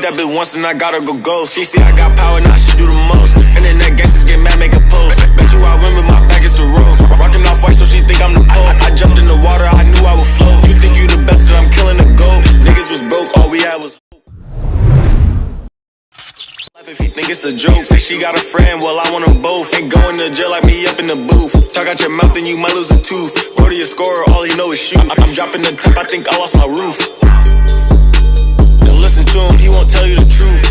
that bitch once and I gotta go ghost. She see I got power, now she do the most. And then that gangsters get mad, make a post. Bet you I win with my back is the road. Rockin' off white so she think I'm the Pope. I jumped in the water, I knew I would float. You think you the best and I'm killing the goat. Niggas was broke, all we had was if he think it's a joke. Say she got a friend, well I want them both. Ain't going to jail like me up in the booth. Talk out your mouth and you might lose a tooth. Brody a scorer, all he know is shoot. I'm dropping the top, I think I lost my roof. Don't listen to him, he won't tell you the truth.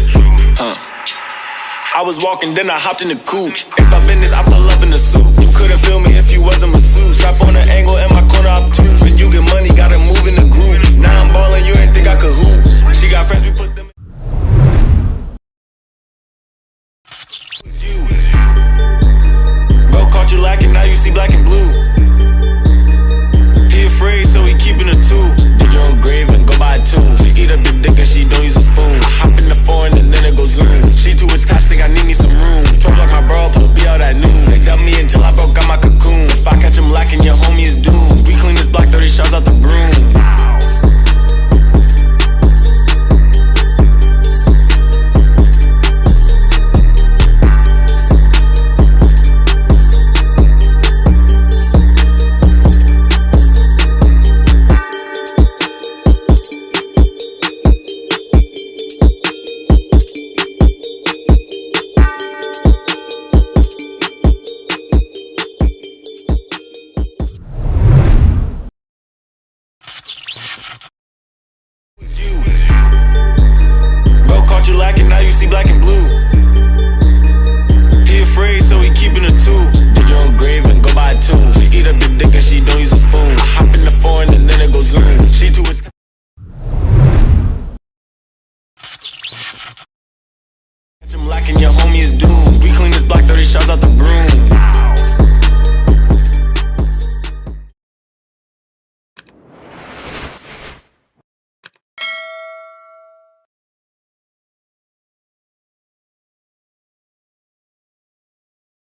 I was walking, then I hopped in the coupe. It's my business, I fell up in the suit. You couldn't feel me if you wasn't masseuse. Strap on the angle, in my corner obtuse. When you get money, gotta move in the group.